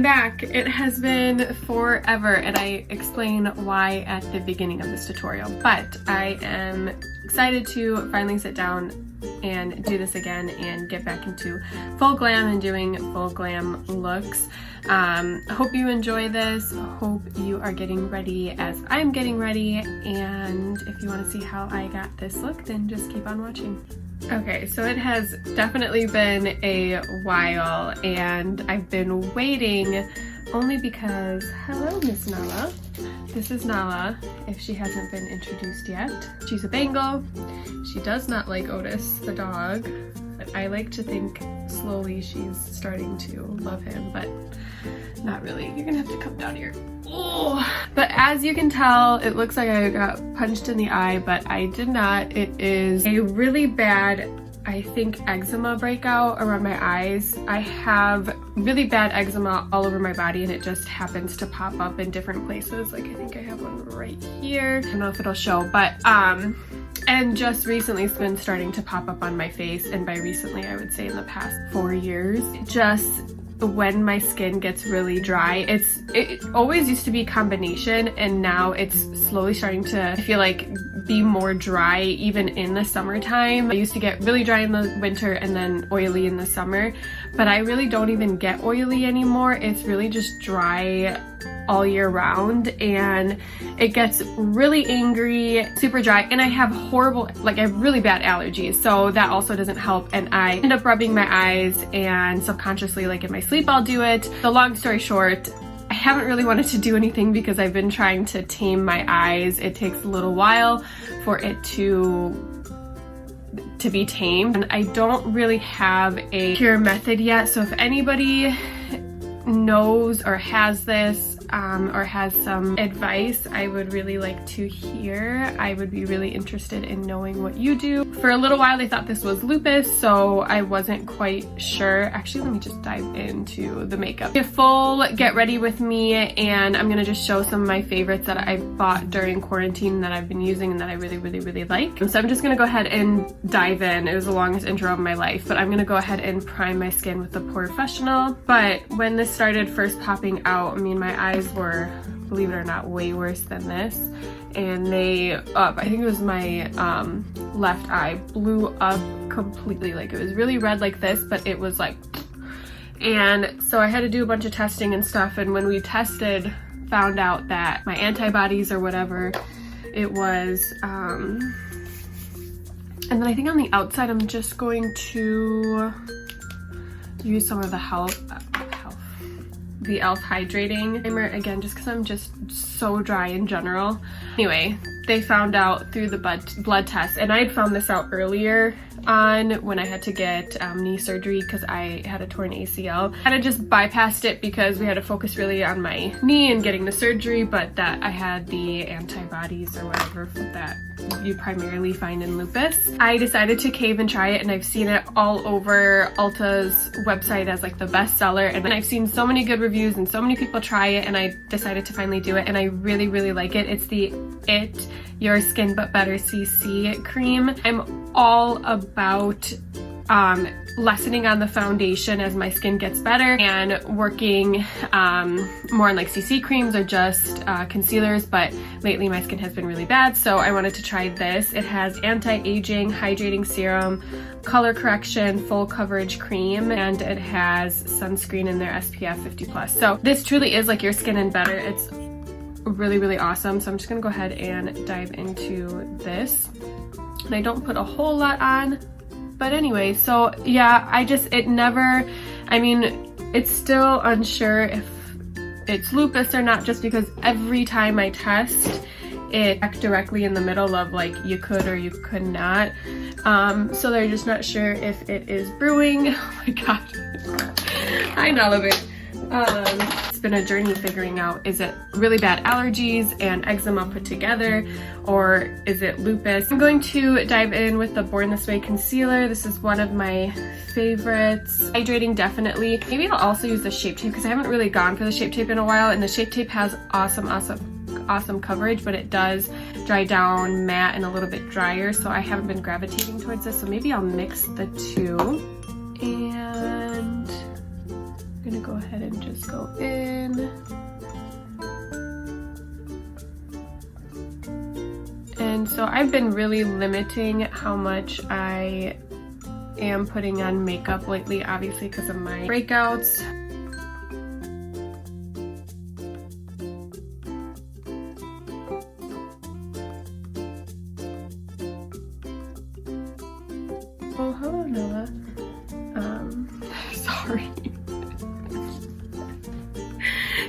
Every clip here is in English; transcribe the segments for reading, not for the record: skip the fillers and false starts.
I'm back. It has been forever, and I explain why at the beginning of this tutorial, but I am excited to finally sit down and do this again and get back into full glam and doing full glam looks. Hope you enjoy this. Hope you are getting ready as I'm getting ready, and if you want to see how I got this look, then just keep on watching. Okay, so it has definitely been a while, and I've been waiting only because, hello Miss Nala. This is Nala, if she hasn't been introduced yet. She's a Bengal. She does not like Otis, the dog, but I like to think slowly she's starting to love him, but not really. You're gonna have to come down here. Oh. But as you can tell, it looks like I got punched in the eye, but I did not. It is a really bad, I think, eczema breakout around my eyes. I have really bad eczema all over my body, and it just happens to pop up in different places. Like I think I have one right here. I don't know if it'll show, but and just recently it's been starting to pop up on my face, and by recently I would say in the past 4 years. Just when my skin gets really dry, it always used to be a combination, and now it's slowly starting to, I feel like, be more dry even in the summertime. I used to get really dry in the winter and then oily in the summer, but I really don't even get oily anymore. It's really just dry all year round, and it gets really angry, super dry, and I have horrible, like I have really bad allergies, so that also doesn't help, and I end up rubbing my eyes, and subconsciously, like in my sleep, I'll do it. The long story short, I haven't really wanted to do anything because I've been trying to tame my eyes. It takes a little while for it to be tamed, and I don't really have a pure method yet, so if anybody knows or has this or has some advice, I would really like to hear. I would be really interested in knowing what you do. For a little while they thought this was lupus, so I wasn't quite sure. Actually, let me just dive into the makeup. A full get ready with me, and I'm gonna just show some of my favorites that I bought during quarantine that I've been using and that I really like. So I'm just gonna go ahead and dive in. It was the longest intro of my life, but I'm gonna go ahead and prime my skin with the Professional. But when this started first popping out, I mean, my eyes were, believe it or not, way worse than this, and they I think it was my left eye blew up completely. Like it was really red like this, but it was like, and so I had to do a bunch of testing and stuff, and when we tested, found out that my antibodies or whatever it was, and then I think on the outside I'm just going to use some of the the e.l.f. hydrating primer again, just because I'm just so dry in general. Anyway, they found out through the blood test, and I had found this out earlier on when I had to get knee surgery because I had a torn ACL. I had just bypassed it because we had to focus really on my knee and getting the surgery, but that I had the antibodies or whatever that you primarily find in lupus. I decided to cave and try it, and I've seen it all over Ulta's website as like the bestseller, and I've seen so many good reviews and so many people try it, and I decided to finally do it, and I really like it. It's the It Your Skin But Better CC cream. I'm all about lessening on the foundation as my skin gets better and working more on like CC creams or just concealers, but lately my skin has been really bad, so I wanted to try this. It has anti-aging, hydrating serum, color correction, full coverage cream, and it has sunscreen in there, SPF 50+. So this truly is like your skin and better. It's really awesome. So I'm just gonna go ahead and dive into this. And I don't put a whole lot on, but anyway, so yeah, I mean, it's still unsure if it's lupus or not, just because every time I test, it back directly in the middle of like you could or you could not. So they're just not sure if it is brewing. Oh my god. I know it. It's been a journey figuring out, is it really bad allergies and eczema put together, or is it lupus? I'm going to dive in with the Born This Way concealer. This is one of my favorites. Hydrating, definitely. Maybe I'll also use the Shape Tape because I haven't really gone for the Shape Tape in a while, and the Shape Tape has awesome coverage, but it does dry down matte and a little bit drier, so I haven't been gravitating towards this, so maybe I'll mix the two. And I'm gonna go ahead and just go in. And so I've been really limiting how much I am putting on makeup lately, obviously because of my breakouts. Oh, hello, Noah. Sorry.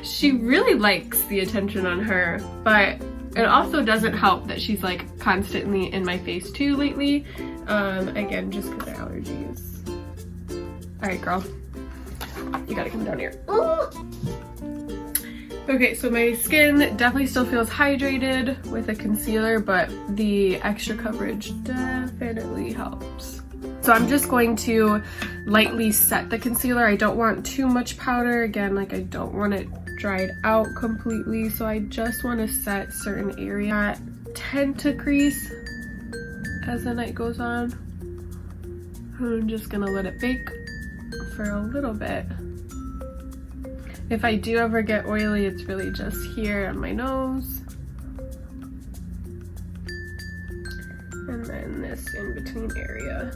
She really likes the attention on her, but it also doesn't help that she's like constantly in my face too lately. Again, just because of allergies. All right, girl, you gotta come down here. Okay, so my skin definitely still feels hydrated with a concealer, but the extra coverage definitely helps. So I'm just going to lightly set the concealer. I don't want too much powder. Again, like I don't want it dried out completely, so I just want to set certain areas that tend to crease as the night goes on. I'm just gonna let it bake for a little bit. If I do ever get oily, it's really just here on my nose. And then this in between area.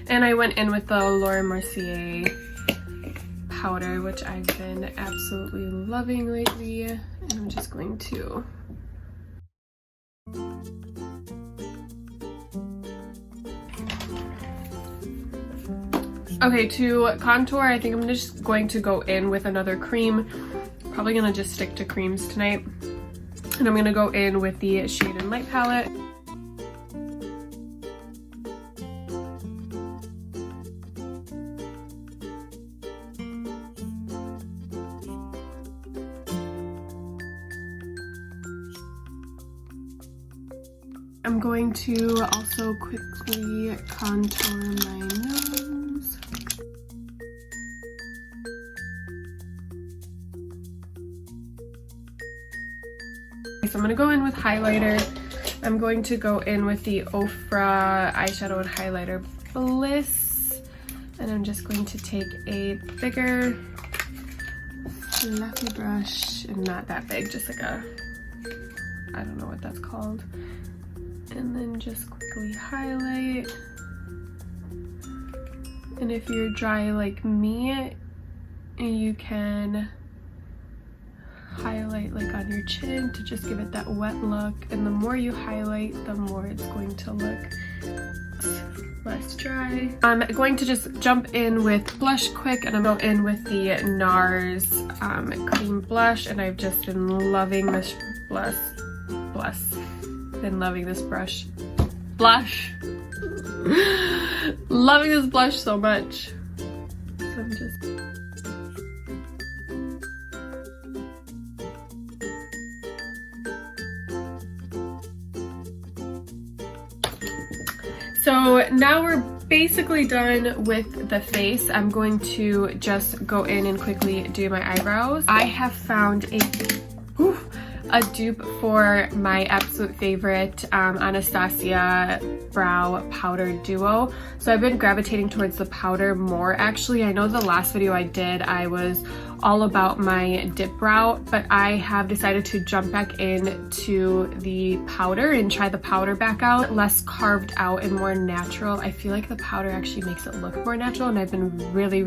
And I went in with the Laura Mercier powder, which I've been absolutely loving lately. And I'm just going to okay, to contour, I think I'm just going to go in with another cream. Probably gonna just stick to creams tonight. And I'm gonna go in with the Shade and Light palette. I'm going to also quickly contour my nose. So I'm going to go in with highlighter. I'm going to go in with the Ofra eyeshadow and highlighter Bliss. And I'm just going to take a bigger fluffy brush, and not that big, just like a, I don't know what that's called. And then just quickly highlight. And if you're dry like me, you can highlight like on your chin to just give it that wet look. And the more you highlight, the more it's going to look less dry. I'm going to just jump in with blush quick, and I'm going in with the NARS cream blush, and I've just been loving this blush. Been loving this blush. Loving this blush so much. So I'm just so now we're basically done with the face. I'm going to just go in and quickly do my eyebrows. I have found a dupe for my absolute favorite Anastasia brow powder duo. So I've been gravitating towards the powder more actually. I know the last video I did, I was all about my dip brow, but I have decided to jump back into the powder and try the powder back out. Less carved out and more natural. I feel like the powder actually makes it look more natural, and I've been really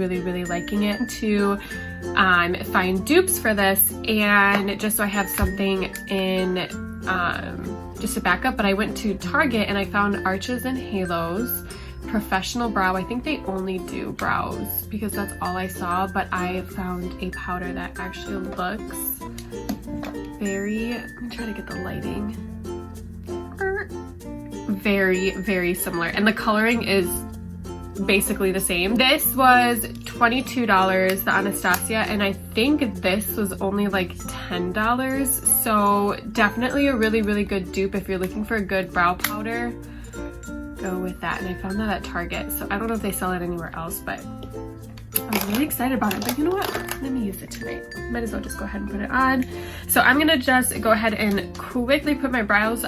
liking it. To find dupes for this, and just so I have something in just a backup, but I went to Target and I found Arches and Halos Professional Brow. I think they only do brows because that's all I saw, but I found a powder that actually looks very, let me try to get the lighting, very similar, and the coloring is basically the same. This was $22, the Anastasia, and I think this was only like $10, so definitely a really good dupe if you're looking for a good brow powder. Go with that. And I found that at Target, so I don't know if they sell it anywhere else, but I'm really excited about it. But you know what, let me use it tonight. Might as well just go ahead and put it on. So I'm gonna just go ahead and quickly put my brows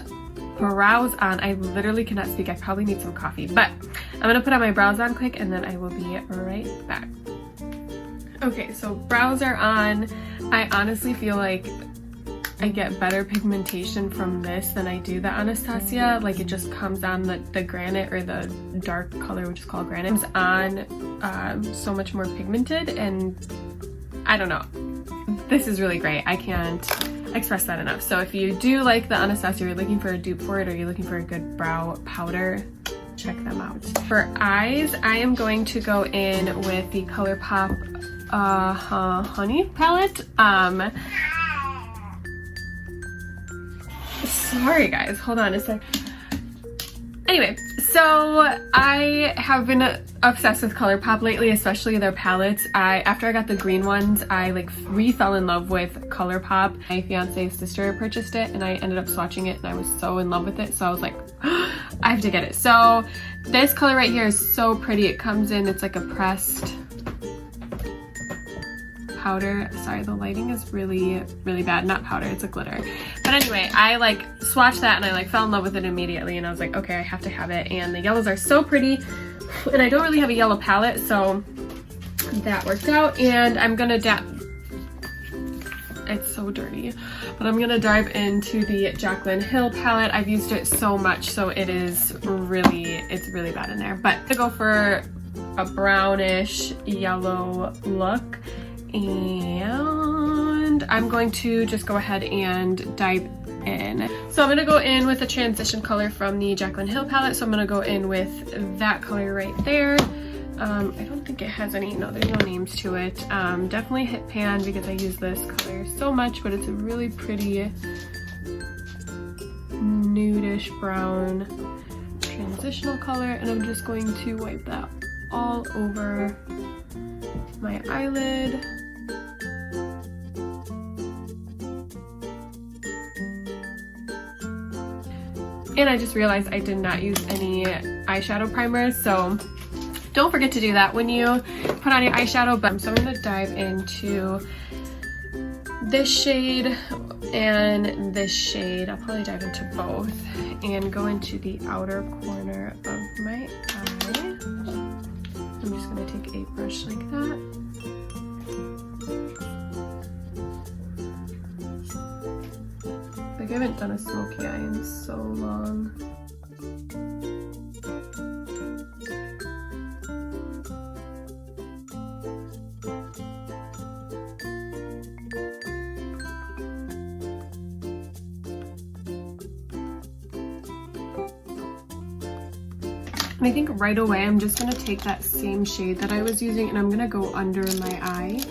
brows on. I literally cannot speak. I probably need some coffee, but I'm gonna put on my brows on quick and then I will be right back. Okay, so brows are on. I honestly feel like I get better pigmentation from this than I do the Anastasia. Like, it just comes on the granite, or the dark color, which is called granite, is on so much more pigmented, and I don't know. This is really great. I can't express that enough. So if you do like the Anastasia, you're looking for a dupe for it, or you're looking for a good brow powder, check them out. For eyes, I am going to go in with the ColourPop Honey palette. Sorry guys, hold on a sec. Anyway, so I have been obsessed with ColourPop lately, especially their palettes. After I got the green ones, I like fell in love with ColourPop. My fiance's sister purchased it and I ended up swatching it and I was so in love with it. So I was like, I have to get it. So this color right here is so pretty. It comes in, it's like a pressed powder. Sorry, the lighting is really bad. Not powder, it's a glitter. But anyway, I like swatched that and I like fell in love with it immediately, and I was like, okay, I have to have it. And the yellows are so pretty, and I don't really have a yellow palette, so that worked out. And I'm gonna it's so dirty, but I'm gonna dive into the Jaclyn Hill palette. I've used it so much, so it's really bad in there. But to go for a brownish yellow look, and I'm going to just go ahead and dive in. So I'm gonna go in with a transition color from the Jaclyn Hill palette. So I'm gonna go in with that color right there. I don't think it has any, no, there's no names to it. Definitely hit pan because I use this color so much, but it's a really pretty nudish brown transitional color, and I'm just going to wipe that all over my eyelid. And I just realized I did not use any eyeshadow primers, so don't forget to do that when you put on your eyeshadow. But so I'm gonna dive into this shade and this shade. I'll probably dive into both and go into the outer corner of my eye. I'm just gonna take a brush like that. Like, I haven't done a smoky eye in so long. And I think right away I'm just going to take that same shade that I was using and I'm going to go under my eye.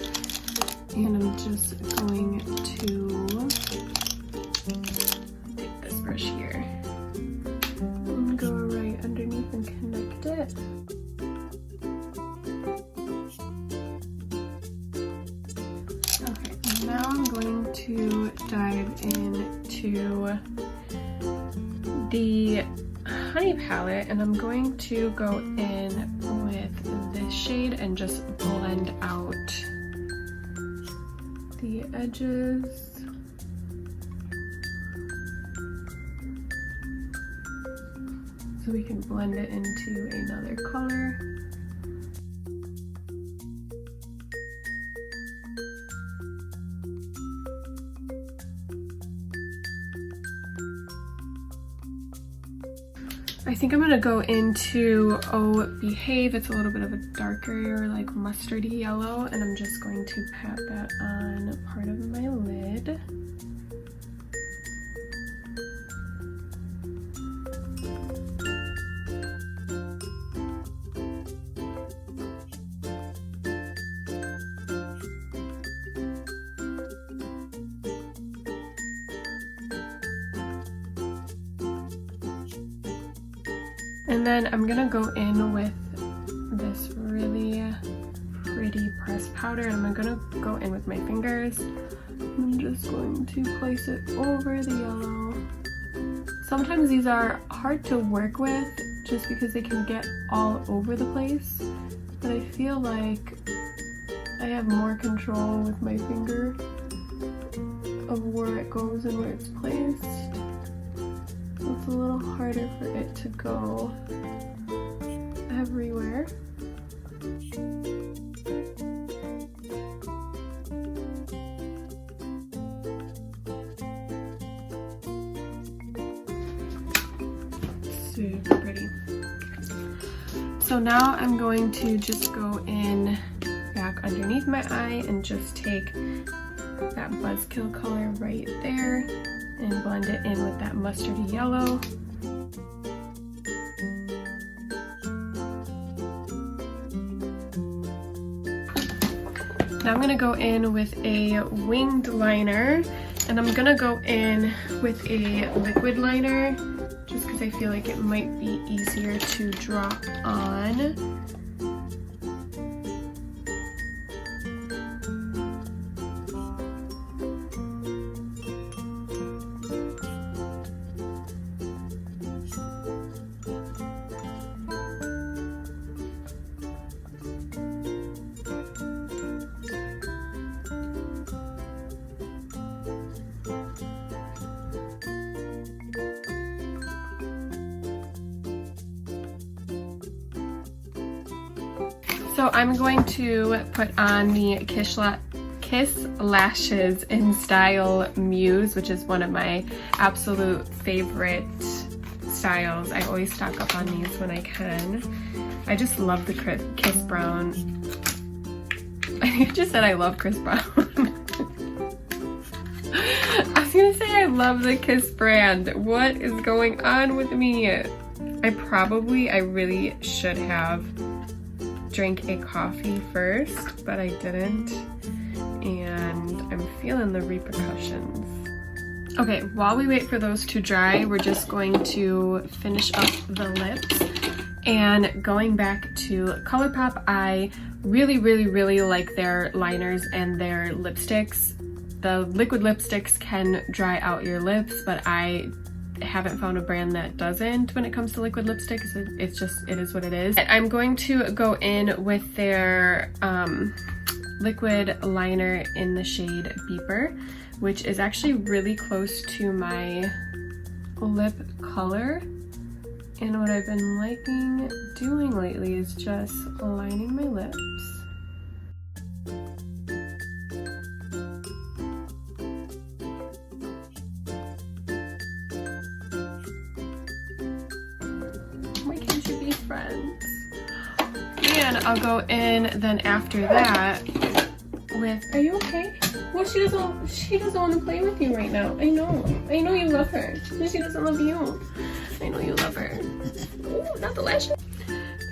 And I'm just going to take this brush here and go right underneath and connect it. Okay, now I'm going to dive into the Honey palette, and I'm going to go in with this shade and just blend out the edges. So we can blend it into another color. I think I'm gonna go into Oh Behave. It's a little bit of a darker, like mustardy yellow, and I'm just going to pat that on part of my lid. And then I'm gonna go in with this really pretty pressed powder, and I'm gonna go in with my fingers. I'm just going to place it over the yellow. Sometimes these are hard to work with just because they can get all over the place, but I feel like I have more control with my finger of where it goes and where it's placed. so it's a little harder for it to go everywhere. Super pretty. So now I'm going to just go in back underneath my eye and just take that buzzkill color right there and blend it in with that mustardy yellow. Now I'm going to go in with a winged liner, and I'm going to go in with a liquid liner just because I feel like it might be easier to draw on. So I'm going to put on the Kiss Lashes in Style Muse, which is one of my absolute favorite styles. I always stock up on these when I can. I just love the Kiss Brown. I think I just said I love Chris Brown. I was gonna say I love the Kiss brand. What is going on with me? I really should have drank a coffee first, but I didn't, and I'm feeling the repercussions. Okay, while we wait for those to dry, we're just going to finish up the lips. And going back to ColourPop, I really like their liners and their lipsticks. The liquid lipsticks can dry out your lips, but I haven't found a brand that doesn't when it comes to liquid lipsticks. It is what it is. I'm going to go in with their liquid liner in the shade Beeper, which is actually really close to my lip color. And what I've been liking doing lately is just lining my lips. Friends. And I'll go in then after that with, are you okay? Well, she doesn't want to play with you right now. I know you love her. She doesn't love you. I know you love her. Ooh, not the lashes.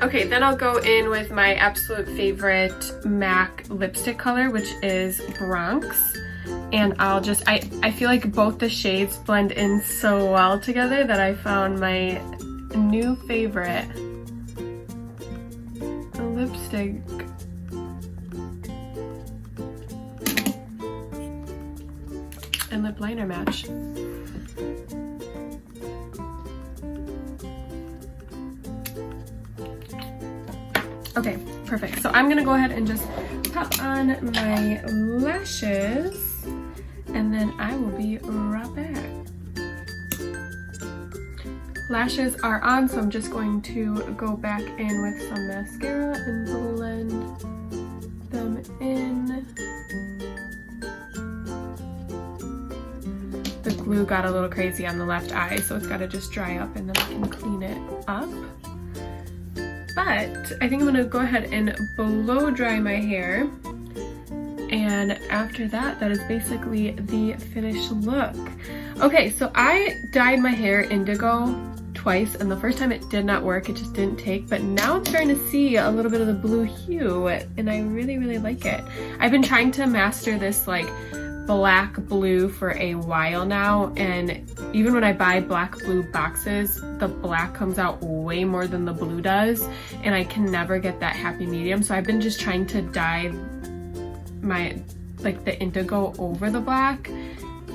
Okay, then I'll go in with my absolute favorite MAC lipstick color, which is Bronx. And I feel like both the shades blend in so well together that I found my new favorite lipstick. And lip liner match. Okay, perfect. So I'm gonna go ahead and just pop on my lashes, and then I will be right back. Lashes are on, so I'm just going to go back in with some mascara and blend them in. The glue got a little crazy on the left eye, so it's got to just dry up and then I can clean it up. But I think I'm going to go ahead and blow dry my hair. And after that, that is basically the finished look. Okay, so I dyed my hair indigo twice, and the first time it did not work, it just didn't take, but now I'm starting to see a little bit of the blue hue, and I really like it. I've been trying to master this like black blue for a while now, and even when I buy black blue boxes, the black comes out way more than the blue does, and I can never get that happy medium. So I've been just trying to dye my the indigo over the black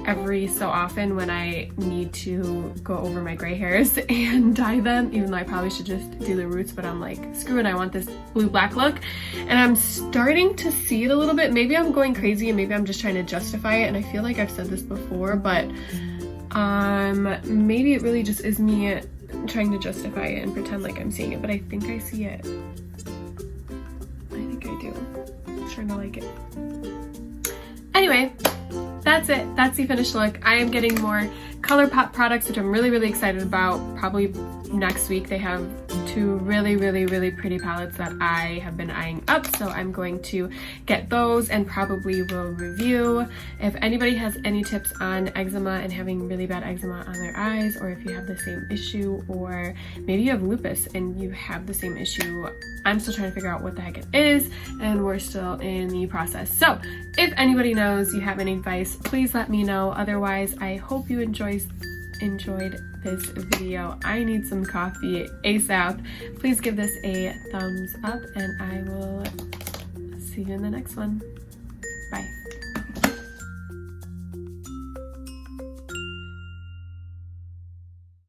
every so often when I need to go over my gray hairs and dye them, even though I probably should just do the roots, but I'm like, screw it, I want this blue-black look. And I'm starting to see it a little bit. Maybe I'm going crazy and maybe I'm just trying to justify it, and I feel like I've said this before, but Maybe it really just is me trying to justify it and pretend like I'm seeing it, but I think I see it. I think I do. I'm starting to like it. Anyway, that's it. That's the finished look. I am getting more ColourPop products, which I'm really excited about. Probably next week they have 2 really pretty palettes that I have been eyeing up, so I'm going to get those and probably will review. If anybody has any tips on eczema and having really bad eczema on their eyes, or if you have the same issue, or maybe you have lupus and you have the same issue, I'm still trying to figure out what the heck it is, and we're still in the process. So if anybody knows, you have any advice, please let me know. Otherwise, I hope you enjoyed this video. I need some coffee ASAP. Please give this a thumbs up, and I will see you in the next one. Bye.